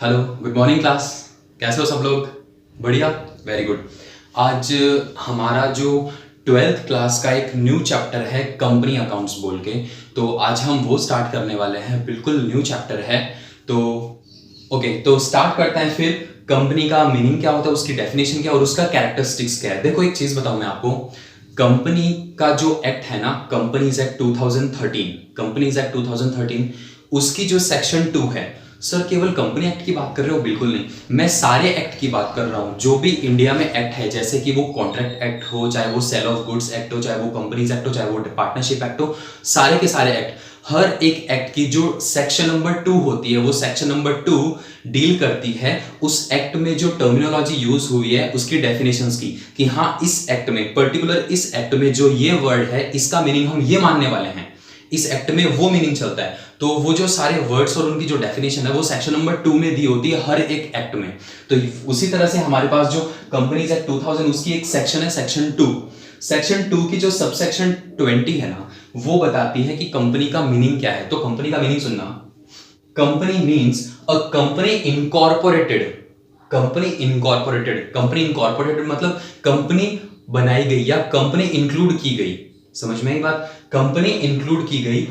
Hello, good morning class. कैसे हो सब लोग? बढ़िया, वेरी गुड। आज हमारा जो 12th क्लास का एक न्यू चैप्टर है कंपनी अकाउंट्स बोल के, तो आज हम वो स्टार्ट करने वाले हैं। बिल्कुल न्यू चैप्टर है। तो ओके, तो स्टार्ट करते हैं। फिर कंपनी का मीनिंग क्या होता है, उसकी डेफिनेशन क्या है और उसका कैरेक्टरिस्टिक्स क्या है। देखो, एक चीज बताऊं मैं आपको। कंपनी का जो एक्ट है ना, कंपनीज एक्ट 2013, कंपनीज एक्ट 2013, उसकी जो सेक्शन 2 है। सर केवल कंपनी एक्ट की बात कर रहे हो? बिल्कुल नहीं, मैं सारे एक्ट की बात कर रहा हूं जो भी इंडिया में एक्ट है, जैसे कि वो कॉन्ट्रैक्ट एक्ट हो, चाहे वो सेल ऑफ गुड्स एक्ट हो, चाहे वो कंपनीज एक्ट हो, चाहे वो पार्टनरशिप एक्ट हो, सारे के सारे एक्ट। हर एक एक्ट की जो सेक्शन नंबर 2 होती है, वो सेक्शन नंबर 2 डील करती है उस एक्ट में जो टर्मिनोलॉजी यूज हुई है उसकी डेफिनेशंस की, कि हाँ इस एक्ट में, पर्टिकुलर इस एक्ट में जो ये वर्ड है इसका मीनिंग हम ये मानने वाले हैं, इस एक्ट में वो मीनिंग चलता है। तो वो जो सारे वर्ड्स और उनकी जो डेफिनेशन है वो सेक्शन नंबर 2 में दी होती है हर एक एक्ट में। तो उसी तरह से हमारे पास जो कंपनीज एक्ट 2000 उसकी एक सेक्शन है, सेक्शन 2। सेक्शन 2 की जो सबसेक्शन 20 है ना, वो बताती है कि कंपनी का मीनिंग क्या है। तो कंपनी का मीनिंग सुनना। Company means a company incorporated. Company incorporated, company incorporated मतलब कंपनी बनाई गई या कंपनी इंक्लूड की गई। समझ में आई बात? कंपनी इंक्लूड की गई,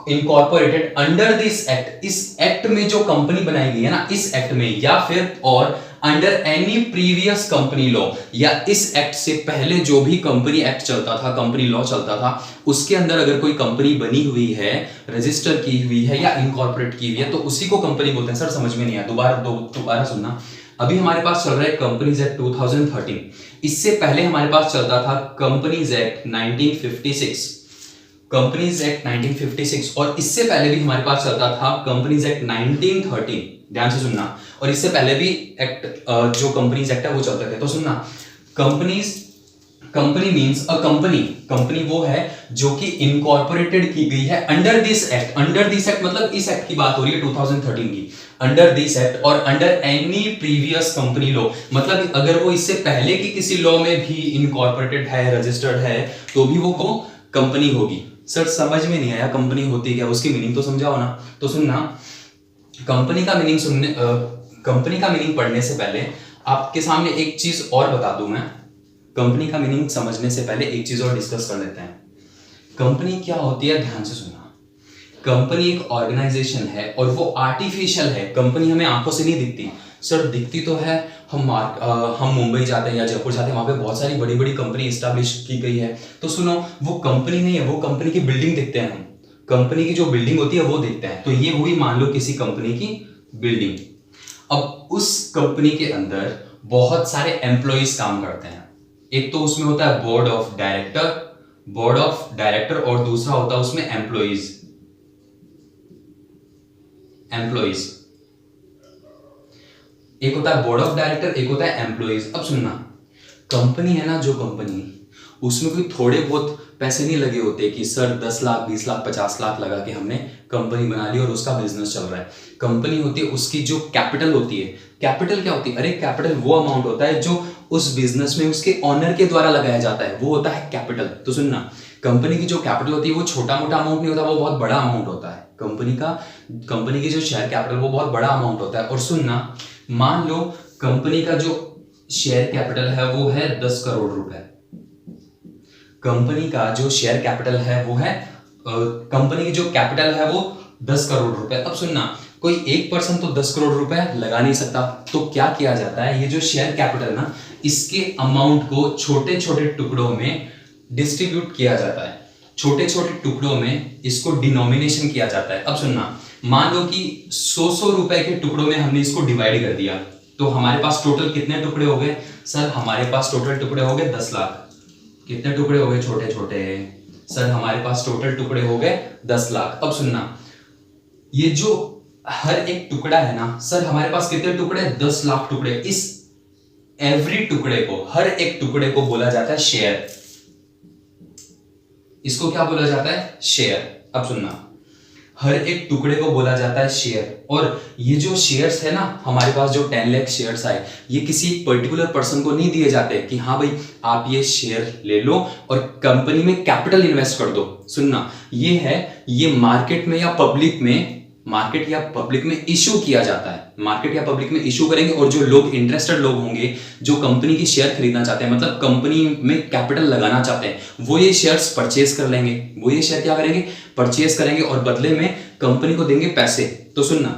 इनकॉर्पोरेटेड अंडर दिस एक्ट। इस एक्ट में जो कंपनी बनाई गई है ना, इस एक्ट में, या फिर और under any previous company law, या इस एक्ट से पहले जो भी कंपनी एक्ट चलता था, कंपनी लॉ चलता था, उसके अंदर अगर कोई कंपनी बनी हुई है, रजिस्टर की हुई है या इनकॉर्पोरेट की हुई है, तो उसी को कंपनी बोलते हैं। सर समझ में नहीं आया, दोबारा सुनना। अभी हमारे पास चल रहा है कंपनीज एक्ट 2013। इससे पहले हमारे पास चलता था कंपनीज एक्ट 1956, कंपनीज एक्ट 1956, और इससे पहले भी हमारे पास चलता था कंपनीज एक्ट 1913। ध्यान से सुनना। और इससे पहले भी एक्ट, जो कंपनीज एक्ट है वो चलते थे। तो सुनना, companies, company means a company, company वो है जो कि इनकॉर्पोरेटेड की गई है under this act. Under this act मतलब इस एक्ट की बात हो रही है 2013 की, अंडर दिस एक्ट, और under any previous company law, मतलब अगर वो इससे पहले की किसी लॉ में भी इनकॉर्पोरेटेड है, रजिस्टर्ड है, तो भी वो को कंपनी होगी। सर समझ में नहीं आया कंपनी होती क्या, उसकी मीनिंग तो समझाओ ना। तो सुनना, कंपनी का मीनिंग सुनने, कंपनी का मीनिंग पढ़ने से पहले आपके सामने एक चीज और बता दूं मैं। कंपनी का मीनिंग समझने से पहले एक चीज और डिस्कस कर लेते हैं। कंपनी क्या होती है, ध्यान से सुनना। कंपनी एक ऑर्गेनाइजेशन है और वो आर्टिफिशियल है। कंपनी हमें आंखों से नहीं दिखती। सर दिखती तो है, हम मुंबई जाते हैं या जयपुर जाते हैं, वहां पे बहुत सारी बड़ी बड़ी कंपनी इस्टेब्लिश की गई है। तो सुनो, वो कंपनी नहीं है, वो कंपनी की बिल्डिंग देखते हैं हम। कंपनी की जो बिल्डिंग होती है वो देखते हैं। तो ये हुई मान लो किसी कंपनी की बिल्डिंग। अब उस कंपनी के अंदर बहुत सारे एम्प्लॉइज काम करते हैं। एक तो उसमें होता है board of director, board of director, और दूसरा होता है उसमें एम्प्लॉइज, एम्प्लॉइज। एक होता है बोर्ड ऑफ डायरेक्टर, एक होता है एम्प्लॉइज। अब सुनना, कंपनी है ना, जो कंपनी, उसमें कोई थोड़े बहुत पैसे नहीं लगे होते कि सर 10 लाख 20 लाख 50 लाख लगा के हमने कंपनी बना ली और उसका बिजनेस चल रहा है। कंपनी होती है, उसकी जो कैपिटल होती है, कैपिटल क्या होती है? अरे कैपिटल वो अमाउंट होता है जो उस बिजनेस में उसके ऑनर के द्वारा लगाया जाता है, वो होता है कैपिटल। तो सुनना, कंपनी की जो कैपिटल होती है वो छोटा मोटा अमाउंट नहीं होता, वो बहुत बड़ा अमाउंट होता है। कंपनी की जो शेयर कैपिटल वो बहुत बड़ा अमाउंट होता है। और सुनना, मान लो कंपनी का जो शेयर कैपिटल है वो है 10 करोड़ रुपए। कंपनी का जो शेयर कैपिटल है वो है, कंपनी की जो कैपिटल है वो 10 करोड़ रुपए। अब सुनना, कोई एक पर्सन तो 10 करोड़ रुपए लगा नहीं सकता। तो क्या किया जाता है, ये जो शेयर कैपिटल ना, इसके अमाउंट को छोटे छोटे टुकड़ों में डिस्ट्रीब्यूट किया जाता है। छोटे छोटे टुकड़ों में इसको डिनोमिनेशन किया जाता है। अब सुनना, मान लो कि 100 रुपए के टुकड़ों में हमने इसको डिवाइड कर दिया, तो हमारे पास टोटल कितने टुकड़े हो गए? सर हमारे पास टोटल टुकड़े हो गए 10 लाख। कितने टुकड़े हो गए छोटे छोटे? सर हमारे पास टोटल टुकड़े हो गए 10 लाख। अब सुनना, ये जो हर एक टुकड़ा है ना, सर हमारे पास कितने टुकड़े? 10 लाख टुकड़े। इस एवरी टुकड़े को, हर एक टुकड़े को बोला जाता है शेयर। इसको क्या बोला जाता है? शेयर। अब सुनना, हर एक टुकड़े को बोला जाता है शेयर। और ये जो शेयर्स है ना, हमारे पास जो 10 लाख शेयर्स आए, ये किसी पर्टिकुलर पर्सन को नहीं दिए जाते कि हाँ भाई आप ये शेयर ले लो और कंपनी में कैपिटल इन्वेस्ट कर दो। सुनना, ये है, ये मार्केट में या पब्लिक में मार्केट या पब्लिक में इशू किया जाता है, मार्केट या पब्लिक में इशू करेंगे और जो लोग इंटरेस्टेड लोग होंगे जो कंपनी की शेयर खरीदना चाहते हैं, मतलब कंपनी में कैपिटल लगाना चाहते हैं, वो ये शेयर्स परचेज कर लेंगे। वो ये शेयर क्या करेंगे, परचेज करेंगे और बदले में कंपनी को देंगे पैसे। तो सुनना,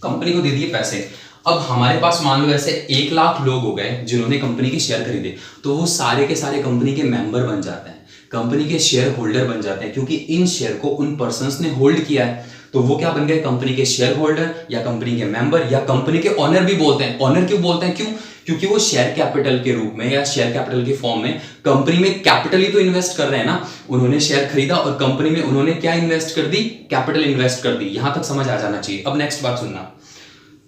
कंपनी को दे दिए पैसे। अब हमारे पास मान लो ऐसे 1 लाख लोग हो गए जिन्होंने कंपनी के शेयर खरीदे, तो वो सारे के सारे कंपनी के मेंबर बन जाते हैं, कंपनी के शेयर होल्डर बन जाते हैं, क्योंकि इन शेयर को उन पर्संस ने होल्ड किया है। तो वो क्या बन गए, कंपनी के शेयर होल्डर या कंपनी के मेंबर या कंपनी के ऑनर भी बोलते हैं। ऑनर क्यों बोलते हैं, क्यों, क्योंकि वो शेयर कैपिटल के रूप में या शेयर कैपिटल के फॉर्म में कंपनी में कैपिटल ही तो इन्वेस्ट कर रहे हैं ना। उन्होंने शेयर खरीदा और कंपनी में उन्होंने क्या इन्वेस्ट कर दी, कैपिटल इन्वेस्ट कर दी। यहां तक समझ आ जाना चाहिए। अब नेक्स्ट बात सुनना,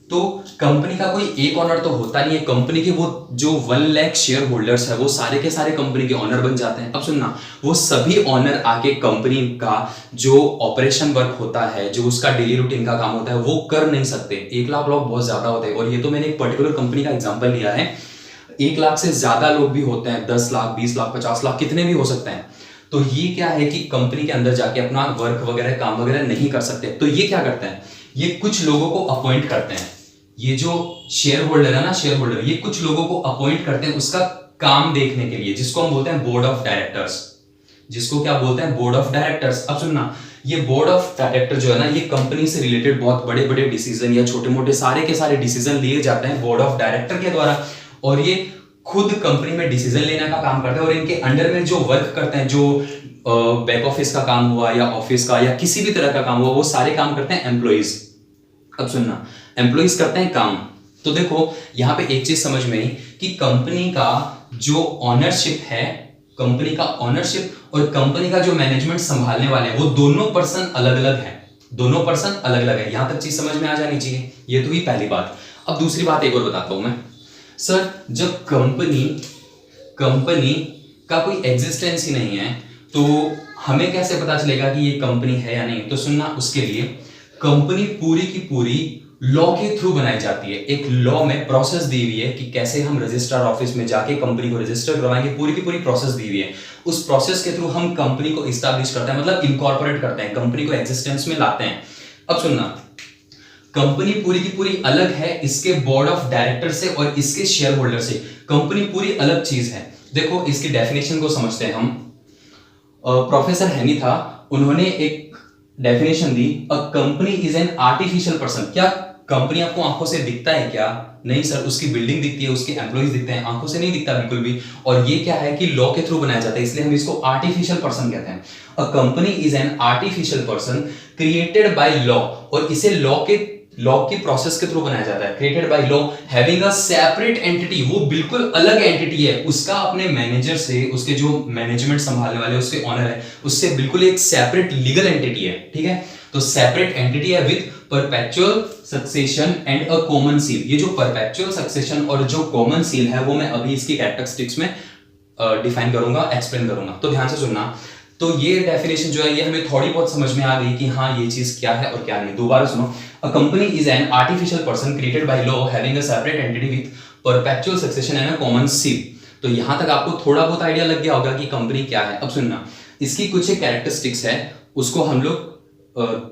तो कंपनी का कोई एक ऑनर तो होता नहीं है, कंपनी के वो जो 1 लाख शेयर होल्डर्स है वो सारे के सारे कंपनी के ऑनर बन जाते हैं। अब सुनना, वो सभी ऑनर आके कंपनी का जो ऑपरेशन वर्क होता है, जो उसका डेली रूटीन का काम होता है, वो कर नहीं सकते। 1 लाख लोग बहुत ज्यादा होते हैं, और ये तो मैंने एक पर्टिकुलर कंपनी का एग्जाम्पल लिया है। 1 लाख से ज्यादा लोग भी होते हैं, 10 लाख 20 लाख 50 लाख कितने भी हो सकते हैं। तो ये क्या है कि कंपनी के अंदर जाके अपना वर्क वगैरह काम वगैरह नहीं कर सकते। तो ये क्या करते हैं, ये कुछ लोगों को अपॉइंट करते हैं। ये जो शेयर होल्डर है ना, शेयर होल्डर, ये कुछ लोगों को अपॉइंट करते हैं उसका काम देखने के लिए, जिसको हम बोलते हैं बोर्ड ऑफ डायरेक्टर्स। जिसको क्या बोलते हैं, बोर्ड ऑफ डायरेक्टर्स। अब सुनना, ये बोर्ड ऑफ डायरेक्टर जो है ना, ये कंपनी से रिलेटेड बहुत बड़े बड़े डिसीजन या छोटे मोटे सारे के सारे डिसीजन लिए जाते हैं बोर्ड ऑफ डायरेक्टर के द्वारा, और ये खुद कंपनी में डिसीजन लेने का काम करते हैं। और इनके अंडर में जो वर्क करते हैं, जो बैक ऑफिस का काम हुआ या ऑफिस का या किसी भी तरह का काम हुआ, वो सारे काम करते हैं एम्प्लॉइज। अब सुनना, एम्प्लॉइज करते हैं काम। तो देखो यहां पे एक चीज समझ में आई कि कंपनी का जो ऑनरशिप है, कंपनी का ऑनरशिप और कंपनी का जो मैनेजमेंट संभालने वाले हैं, वो दोनों पर्सन अलग अलग हैं। दोनों पर्सन अलग अलग है। यहां तक चीज समझ में आ जानी चाहिए। ये तो ही पहली बात। अब दूसरी बात एक और बताता हूं मैं। सर, जब कंपनी का कोई एग्जिस्टेंस ही नहीं है तो हमें कैसे पता चलेगा कि ये कंपनी है या नहीं। तो सुनना, उसके लिए कंपनी पूरी की पूरी लॉ के थ्रू बनाई जाती है। एक लॉ में प्रोसेस दी हुई है कि कैसे हम रजिस्ट्रार ऑफिस में जाके कंपनी को रजिस्टर करवाएंगे। पूरी की पूरी प्रोसेस दी हुई है। उस प्रोसेस के थ्रू हम कंपनी को इस्टेब्लिश करते हैं, मतलब इनकॉर्पोरेट करते हैं, कंपनी को एग्जिस्टेंस में लाते हैं। अब सुनना, कंपनी पूरी की पूरी अलग है इसके बोर्ड ऑफ डायरेक्टर से और इसके शेयर होल्डर से। कंपनी पूरी अलग चीज है। देखो इसकी डेफिनेशन को समझते हैं हम। प्रोफेसर हैनी था, उन्होंने एक definition the, a company is an artificial person. क्या कंपनी आपको आंखों से दिखता है क्या? नहीं सर, उसकी बिल्डिंग दिखती है, उसके एम्प्लॉइज दिखते हैं, आंखों से नहीं दिखता बिल्कुल भी। और ये क्या है कि लॉ के थ्रू बनाया जाता है, इसलिए हम इसको आर्टिफिशियल पर्सन कहते हैं। A company is an artificial person created by law, और इसे लॉ की प्रोसेस के थ्रू बनाया जाता है। Created by law having a separate entity, वो बिल्कुल अलग एंटिटी है। उसका अपने मैनेजर से, उसके जो मैनेजमेंट संभालने वाले उसके ऑनर है, उससे बिल्कुल एक सेपरेट लीगल एंटिटी है। ठीक है, तो सेपरेट एंटिटी है with perpetual succession and a common seal. ये जो परपेचुअल सक्सेशन और जो कॉमन सील है वो मैं अभी इसकी कैरेक्टरिस्टिक्स में डिफाइन करूंगा, एक्सप्लेन करूंगा। तो ध्यान से सुनना। तो ये डेफिनेशन जो है ये हमें थोड़ी बहुत समझ में आ गई कि हाँ ये चीज क्या है और क्या नहीं। दोबारा सुनो। A company is an artificial person created by law having a separate entity with perpetual succession and a common seal. तो यहां तक आपको थोड़ा बहुत आइडिया लग गया होगा कि कंपनी क्या है। अब सुनना, इसकी कुछ एक कैरेक्टरिस्टिक्स है, उसको हम लोग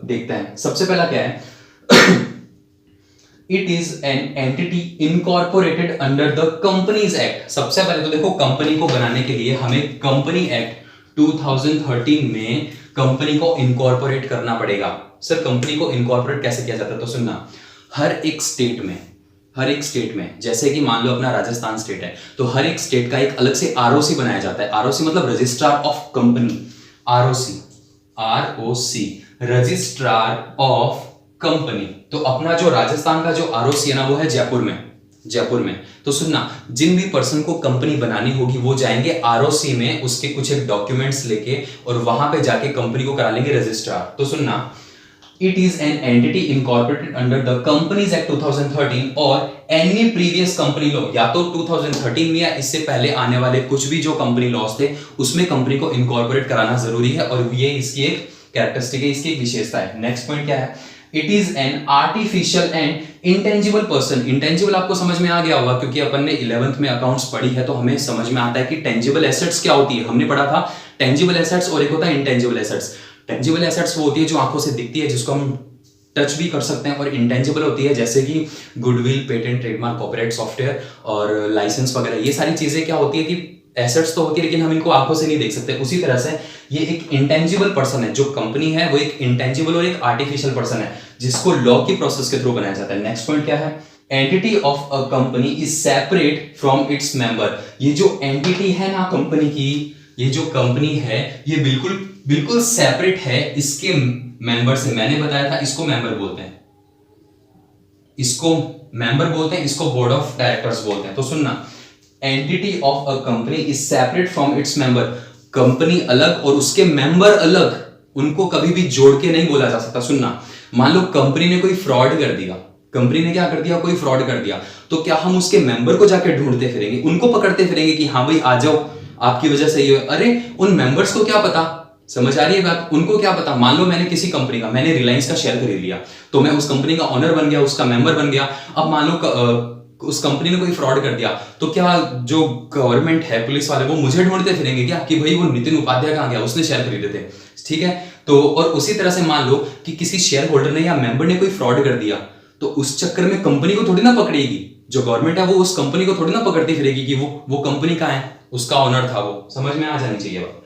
देखते हैं। सबसे पहला क्या है, it is an entity incorporated under the companies act. सबसे पहले तो देखो, कंपनी को बनाने के लिए हमें कंपनी एक्ट 2013 में कंपनी को इनकॉर्पोरेट करना पड़ेगा। सर कंपनी को इनकॉर्पोरेट कैसे किया जाता है? तो सुनना, हर एक स्टेट में जैसे कि मान लो अपना राजस्थान स्टेट है, तो हर एक स्टेट का एक अलग से आरओसी बनाया जाता है। आरओसी मतलब registrar of company. ROC registrar of company. तो अपना जो राजस्थान का जो आरओसी है ना, वो है जयपुर में। तो सुनना, जिन भी पर्सन को कंपनी बनानी होगी वो जाएंगे आरओसी में, उसके कुछ एक डॉक्यूमेंट्स लेके, और वहां पे जाके कंपनी को करा लेंगे रजिस्ट्रार। तो सुनना, it is an entity incorporated under the companies act 2013 और एनी प्रीवियस कंपनी लॉ। या तो 2013 में या इससे पहले आने वाले कुछ भी जो कंपनी लॉज थे उसमें कंपनी को इनकॉर्पोरेट कराना जरूरी है, और ये इसकी एक कैरेक्टरिस्टिक है, इसकी एक विशेषता है। नेक्स्ट पॉइंट क्या है, it is an artificial and intangible person. Intangible आपको समझ में आ गया होगा क्योंकि अपन ने 11th में अकाउंट्स पढ़ी है, तो हमें समझ में आता है कि टेंजिबल एसेट्स क्या होती है। हमने पढ़ा था टेंजिबल एसेट्स और एक होता है इंटेंजिबल एसेट्स। टेंजिबल एसेट्स वो होती है जो आंखों से दिखती है, जिसको हम टच भी कर सकते हैं, और इंटेंजिबल होती है जैसे कि goodwill, patent, trademark, copyright, software और लाइसेंस वगैरह। ये सारी चीजें क्या होती है कि एसेट्स तो होती है लेकिन हम इनको आंखों से नहीं देख सकते। उसी तरह से ये एक इंटेंजिबल पर्सन है, जो कंपनी है वो एक इंटेंजिबल और एक आर्टिफिशियल पर्सन है जिसको लॉ की प्रोसेस के थ्रू बनाया जाता है। नेक्स्ट पॉइंट क्या है? Entity of a company is separate from its member. ये जो एंटिटी है ना कंपनी की, ये जो कंपनी है ये बिल्कुल बिल्कुल सेपरेट है इसके मेंबर से। मैंने बताया था इसको मेंबर बोलते हैं, इसको मेंबर बोलते हैं, इसको बोर्ड ऑफ डायरेक्टर्स बोलते हैं। तो सुनना, entity of a company is separate from its member. Company अलग और उसके मेंबर अलग, उनको कभी भी जोड़ के नहीं बोला जा सकता। सुनना, मान लो कंपनी ने कोई फ्रॉड कर दिया, कंपनी ने क्या कर दिया, कोई फ्रॉड कर दिया, तो क्या हम उसके मेंबर को जाके ढूंढते फिरेंगे, उनको पकड़ते फिरेंगे कि हाँ भाई आ जाओ आपकी वजह से ये? अरे उन मेंबर्स को क्या पता, समझ आ रही है बात? उनको क्या पता? मान लो मैंने किसी कंपनी का, मैंने रिलायंस का शेयर खरीद लिया, तो मैं उस कंपनी का ओनर बन गया, उसका मेंबर बन गया। अब मान लो उस कंपनी ने कोई फ्रॉड कर दिया, तो क्या जो गवर्नमेंट है, पुलिस वाले, वो मुझे ढूंढते फिरेंगे क्या कि भाई वो नितिन उपाध्याय कहाँ गया, उसने शेयर खरीदे थे? ठीक है। तो और उसी तरह से मान लो कि किसी शेयर होल्डर ने या मेंबर ने कोई फ्रॉड कर दिया, तो उस चक्कर में कंपनी को थोड़ी ना पकड़ेगी, जो गवर्नमेंट है वो उस कंपनी को थोड़ी ना पकड़ती फिरेगी कि वो कंपनी का है, उसका ओनर था वो। समझ में आ जानी चाहिए बात।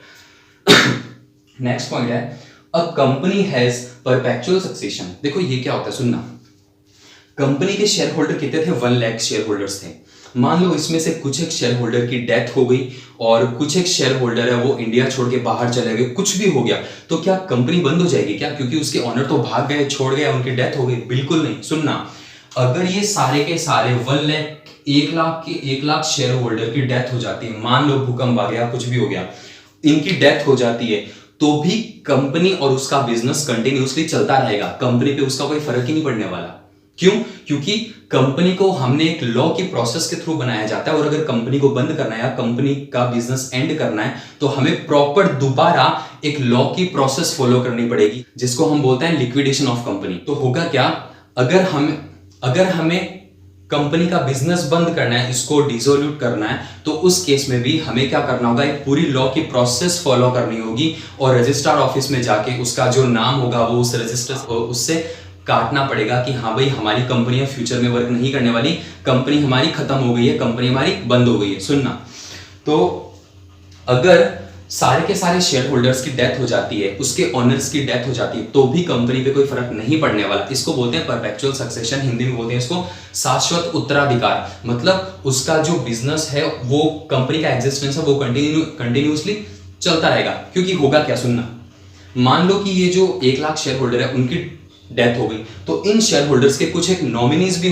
नेक्स्ट पॉइंट है, a company has perpetual succession. देखो ये क्या होता है, सुनना, कंपनी के शेयर होल्डर कितने थे? 1 लाख शेयर होल्डर्स थे। मान लो इसमें से कुछ एक शेयर होल्डर की डेथ हो गई और कुछ एक शेयर होल्डर है वो इंडिया छोड़ के बाहर चले गए, कुछ भी हो गया, तो क्या कंपनी बंद हो जाएगी क्या? क्योंकि उसके ऑनर तो भाग गए, छोड़ गए, उनकी डेथ हो गई? बिल्कुल नहीं। सुनना, अगर ये सारे के सारे 1 लाख शेयर होल्डर की डेथ हो जाती है, मान लो भूकंप आ गया, कुछ भी हो गया, इनकी डेथ हो जाती है, तो भी कंपनी और उसका बिजनेस कंटिन्यूअसली चलता रहेगा, कंपनी पे उसका कोई फर्क ही नहीं पड़ने वाला। क्यों? क्योंकि कंपनी को हमने एक लॉ की प्रोसेस के थ्रू बनाया जाता है, और अगर कंपनी को बंद करना है या कंपनी का बिजनेस एंड करना है, तो हमें प्रॉपर दोबारा एक लॉ की प्रोसेस फॉलो करनी पड़ेगी, जिसको हम बोलते हैं लिक्विडेशन ऑफ कंपनी। तो होगा क्या, अगर हमें कंपनी का बिजनेस बंद करना है, इसको डिसोल्यूट करना है, तो उस केस में भी हमें क्या करना होगा, एक पूरी लॉ की प्रोसेस फॉलो करनी होगी, और रजिस्ट्रार ऑफिस में जाके उसका जो नाम होगा वो उस रजिस्टर उससे काटना पड़ेगा कि हाँ भाई हमारी कंपनी फ्यूचर में वर्क नहीं करने वाली, कंपनी हमारी खत्म हो गई है, कंपनी हमारी बंद हो गई है। सुनना, तो अगर सारे के सारे शेयर होल्डर्स की डेथ हो जाती है, उसके ओनर्स की डेथ हो जाती है, तो भी कंपनी पे कोई फर्क नहीं पड़ने वाला। इसको बोलते हैं परपेचुअल सक्सेशन, हिंदी में बोलते हैं इसको शाश्वत उत्तराधिकार। मतलब उसका जो बिजनेस है, वो कंपनी का एग्जिस्टेंस है, वो कंटिन्यूअसली चलता रहेगा। क्योंकि होगा क्या, सुनना, मान लो कि ये जो 1 लाख शेयर होल्डर है उनकी डेथ हो गई, तो इन शेयर होल्डर्स के कुछ एक नॉमिनीज भी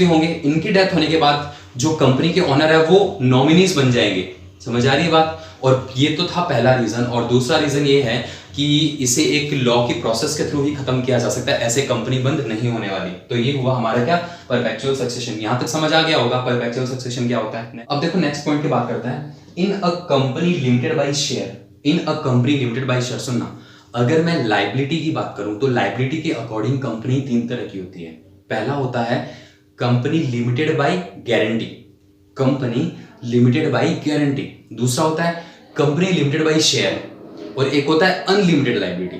होंगे। इनकी डेथ होने के बाद जो कंपनी के ओनर है वो नॉमिनीज बन जाएंगे। समझ आ रही है बात? और ये तो था पहला रीजन। और दूसरा रीजन ये है कि इसे एक लॉ की प्रोसेस के थ्रू ही खत्म किया जा सकता है, ऐसे कंपनी बंद नहीं होने वाली। तो ये हुआ हमारा क्या, परपेचुअल सक्सेशन। यहां तक समझ आ गया होगा परपेचुअल सक्सेशन क्या होता है। अब देखो नेक्स्ट पॉइंट की बात करते हैं, in a company limited by share. सुनना, अगर मैं लाइबिलिटी की बात करूं तो लाइबिलिटी के अकॉर्डिंग कंपनी 3 तरह की होती है। पहला होता है कंपनी लिमिटेड बाय गारंटी, दूसरा होता है कंपनी लिमिटेड बाय शेयर, और एक होता है अनलिमिटेड लाइबिलिटी।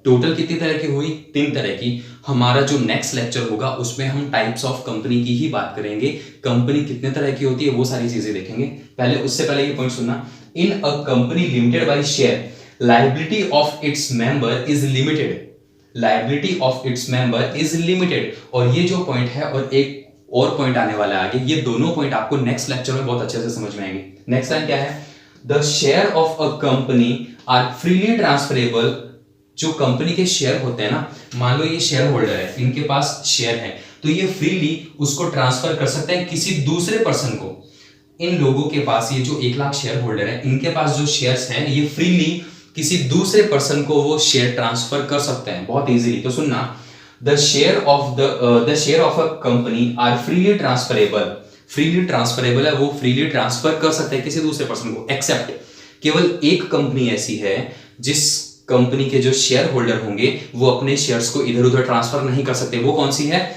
टोटल कितनी तरह की हुई? 3 तरह की। हमारा जो नेक्स्ट लेक्चर होगा उसमें हम टाइप्स ऑफ कंपनी की ही बात करेंगे, कंपनी कितने तरह की होती है वो सारी चीजें देखेंगे। उससे पहले ये पॉइंट सुनना, in a company limited by share liability of its member is limited। और ये जो पॉइंट है, और एक और पॉइंट आने वाला है आगे, ये दोनों पॉइंट आपको नेक्स्ट लेक्चर में बहुत अच्छे से समझ में आएंगे। नेक्स्ट लाइन क्या है, the share of a company are freely transferable. जो कंपनी के शेयर होते हैं ना, मान लो ये शेयर होल्डर है, इनके पास शेयर है, तो ये फ्रीली उसको ट्रांसफर कर सकते हैं किसी दूसरे पर्सन को। इन लोगों के पास, ये जो 1 लाख शेयर होल्डर है, इनके पास जो शेयर्स हैं, ये फ्रीली किसी दूसरे पर्सन को वो शेयर ट्रांसफर कर सकते हैं बहुत इजीली। तो सुनना, the share of a company are freely transferable है, वो फ्रीली ट्रांसफर कर सकते हैं किसी दूसरे पर्सन को, एक्सेप्ट केवल एक कंपनी ऐसी है जिस कंपनी के जो शेयर होल्डर होंगे वो अपने शेयर्स को इधर उधर ट्रांसफर नहीं कर सकते। वो कौन सी है?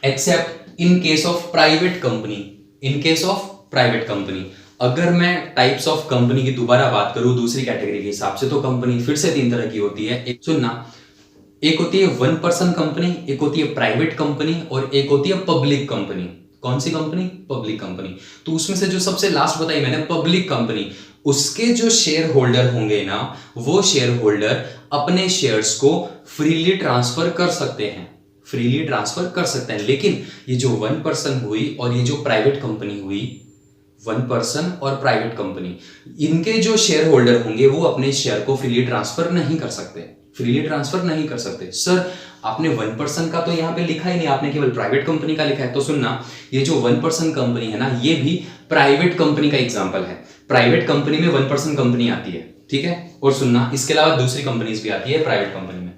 Accept in case of private company. अगर मैं टाइप्स ऑफ कंपनी की दोबारा बात करूं दूसरी कैटेगरी के हिसाब से, तो कंपनी फिर से 3 तरह की होती है। एक सुनना, एक होती है वन पर्सन कंपनी, एक होती है प्राइवेट कंपनी और एक होती है पब्लिक कंपनी। कौन सी कंपनी? Public company. तो उसमें से जो सबसे लास्ट बताई मैंने पब्लिक कंपनी, उसके जो शेयर होल्डर होंगे ना, वो शेयर होल्डर अपने शेयर्स को फ्रीली ट्रांसफर कर सकते हैं, फ्रीली ट्रांसफर कर सकते हैं। लेकिन ये जो वन पर्सन हुई और ये जो प्राइवेट कंपनी हुई, वन पर्सन और प्राइवेट कंपनी, इनके जो शेयर होल्डर होंगे वो अपने शेयर को फ्रीली ट्रांसफर नहीं कर सकते, फ्रीली ट्रांसफर नहीं कर सकते। सर आपने वन पर्सन का तो यहाँ पे लिखा ही नहीं, आपने केवल प्राइवेट कंपनी का लिखा है। तो सुनना, ये जो वन पर्सन कंपनी है ना, ये भी प्राइवेट कंपनी का एग्जांपल है। प्राइवेट कंपनी में वन पर्सन कंपनी आती है, ठीक है। और सुनना, इसके अलावा दूसरी कंपनीज भी आती है प्राइवेट कंपनी में।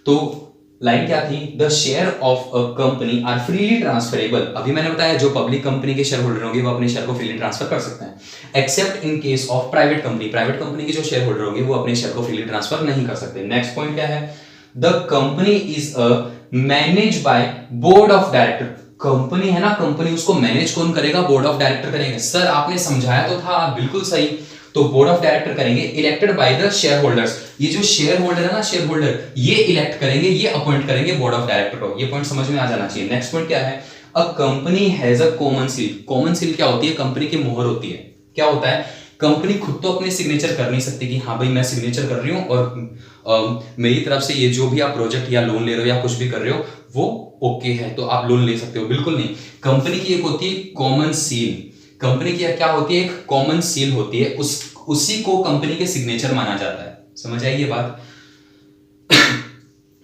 तो लाइन क्या थी? The share of a company are freely transferable. अभी मैंने बताया जो पब्लिक कंपनी के शेयर होल्डर होंगे वो अपने शेयर को फ्रीली ट्रांसफर कर सकते हैं, accept in case of private company. Private company के जो शेयर होल्डर होंगे वो अपने शेयर को फ्रीली ट्रांसफर नहीं कर सकते। नेक्स्ट पॉइंट क्या है? The company is manage by board of director. Company है ना, कंपनी, उसको मैनेज कौन करेगा? बोर्ड ऑफ डायरेक्टर करेंगे। सर आपने समझाया तो था, बिल्कुल सही। तो बोर्ड ऑफ डायरेक्टर करेंगे, elected by the share holders. ये जो शेयर होल्डर है ना, शेयर होल्डर, ये इलेक्ट करेंगे, ये अपॉइंट करेंगे बोर्ड ऑफ डायरेक्टर को। ये पॉइंट समझ में आ जाना चाहिए। नेक्स्ट पॉइंट क्या है? A company has a common seal. Common seal क्या होती है? कंपनी की मोहर होती है। क्या होता है? कंपनी खुद तो अपने सिग्नेचर कर नहीं सकती कि हाँ भाई मैं सिग्नेचर कर रही हूँ और मेरी तरफ से ये जो भी आप प्रोजेक्ट या लोन ले रहे हो या कुछ भी कर रहे हो वो ओके है, तो आप लोन ले सकते हो। बिल्कुल नहीं। कंपनी की एक होती है कॉमन सील। कंपनी की क्या होती है? एक कॉमन सील होती है, उसी को कंपनी के सिग्नेचर माना जाता है। समझ आई ये बात?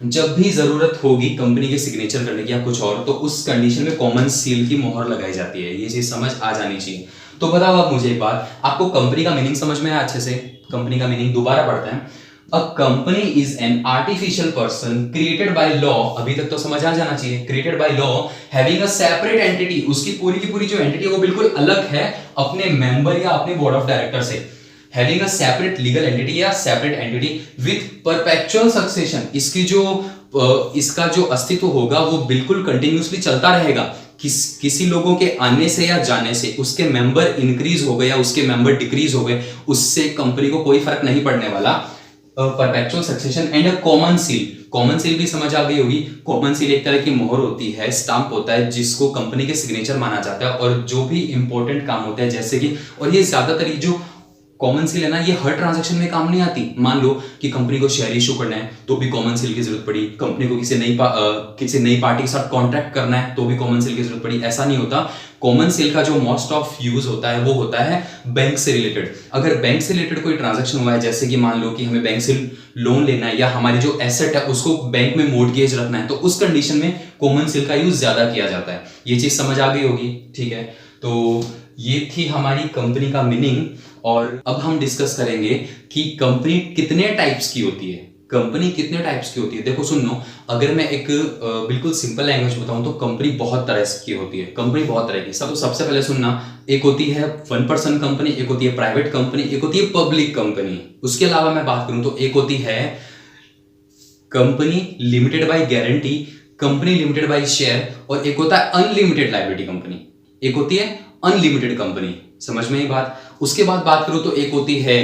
जब भी जरूरत होगी कंपनी के सिग्नेचर करने की या कुछ और, तो उस कंडीशन में कॉमन सील की मोहर लगाई जाती है। ये चीज समझ आ जानी चाहिए। तो बताओ आप मुझे एक बात, आपको कंपनी का मीनिंग समझ में आया अच्छे से? कंपनी का मीनिंग दोबारा पढ़ते हैं। A company is an artificial person created by law. अभी तक तो समझ आ जाना चाहिए। Created by law, having a separate entity. उसकी पूरी की पूरी जो एंटिटी है वो बिल्कुल अलग है अपने मेंबर या अपने बोर्ड ऑफ डायरेक्टर से। Having a separate legal entity या separate entity with perpetual succession. इसका जो अस्तित्व होगा वो बिल्कुल कंटिन्यूअसली चलता रहेगा। किसी लोगों के आने से या जाने से उसके मेंबर इंक्रीज हो गए या उसके मेंबर डिक्रीज हो गए, उससे कंपनी को कोई फर्क नहीं पड़ने वाला। Perpetual succession and a common seal. Common seal भी समझ आ गई होगी। कॉमन सील एक तरह की मोहर होती है, स्टाम्प होता है, जिसको कंपनी के सिग्नेचर माना जाता है। और जो भी इंपॉर्टेंट काम होते हैं जैसे कि, और ये ज्यादातर जो कॉमन सील है ना, ये हर ट्रांजैक्शन में काम नहीं आती। मान लो कि कंपनी को शेयर इशू करना है तो भी कॉमन सील की जरूरत पड़ी, कंपनी को किसी नई पार्टी के साथ कॉन्ट्रैक्ट करना है तो भी कॉमन सील की जरूरत पड़ी। ऐसा नहीं होता। कॉमन सील का जो मोस्ट ऑफ यूज होता है वो होता है बैंक से रिलेटेड। अगर बैंक से रिलेटेड कोई ट्रांजैक्शन हुआ है, जैसे कि मान लो कि हमें बैंक से लोन लेना है या हमारी जो एसेट है उसको बैंक में मोर्टगेज रखना है, तो उस कंडीशन में कॉमन सील का यूज ज्यादा किया जाता है। ये चीज समझ आ गई होगी, ठीक है। तो ये थी हमारी कंपनी का मीनिंग। और अब हम डिस्कस करेंगे कि कंपनी कितने टाइप्स की होती है। कंपनी कितने टाइप्स की होती है? देखो सुनो, अगर मैं एक बिल्कुल सिंपल लैंग्वेज बताऊं तो कंपनी बहुत तरह की होती है। कंपनी बहुत तरह की। सबसे पहले सुनना, एक होती है वन पर्सन कंपनी, एक होती है प्राइवेट कंपनी, एक होती है पब्लिक कंपनी। उसके अलावा मैं बात करूं तो एक होती है company limited by guarantee, company limited by share, और एक होता है अनलिमिटेड लायबिलिटी कंपनी, एक होती है अनलिमिटेड कंपनी। समझ में ही बात? उसके बाद बात करूं तो एक होती है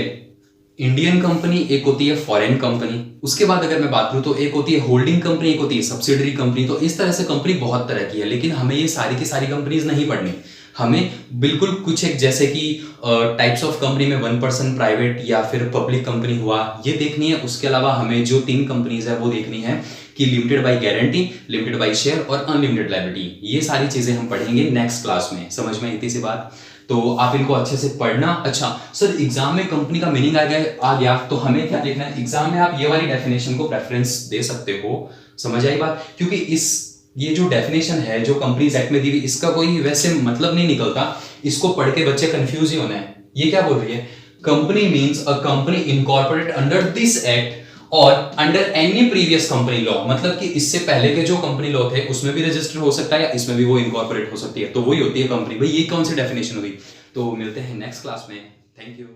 इंडियन कंपनी, एक होती है फॉरेन कंपनी। उसके बाद अगर मैं बात करूं तो एक होती है होल्डिंग कंपनी, एक होती है सब्सिडरी कंपनी। तो इस तरह से कंपनी बहुत तरह की है, लेकिन हमें ये सारी की सारी कंपनीज नहीं पढ़नी। हमें बिल्कुल कुछ एक, जैसे कि टाइप्स ऑफ कंपनी में वन पर्सन, प्राइवेट या फिर पब्लिक कंपनी हुआ, ये देखनी है। उसके अलावा हमें जो 3 कंपनीज है वो देखनी है कि limited by guarantee, limited by share और अनलिमिटेड लायबिलिटी। ये सारी चीजें हम पढ़ेंगे नेक्स्ट क्लास में। समझ में इतनी सी बात? तो आप इनको अच्छे से पढ़ना। अच्छा सर, एग्जाम में कंपनी का मीनिंग आ गया तो हमें क्या देखना है? एग्जाम में आप ये वाली डेफिनेशन को प्रेफरेंस दे सकते हो। समझ आई बात? क्योंकि ये जो डेफिनेशन है जो कंपनीज एक्ट में दी हुई, इसका कोई वैसे मतलब नहीं निकलता। इसको पढ़ के बच्चे कंफ्यूज ही होना है। ये क्या बोल रही है? Company means a company incorporated under this act और under any previous company law. मतलब कि इससे पहले के जो कंपनी लॉ थे उसमें भी रजिस्टर हो सकता है या इसमें भी वो इनकॉर्पोरेट हो सकती है, तो वही होती है कंपनी। भाई ये कौन सी डेफिनेशन हुई? तो मिलते हैं नेक्स्ट क्लास में। Thank you.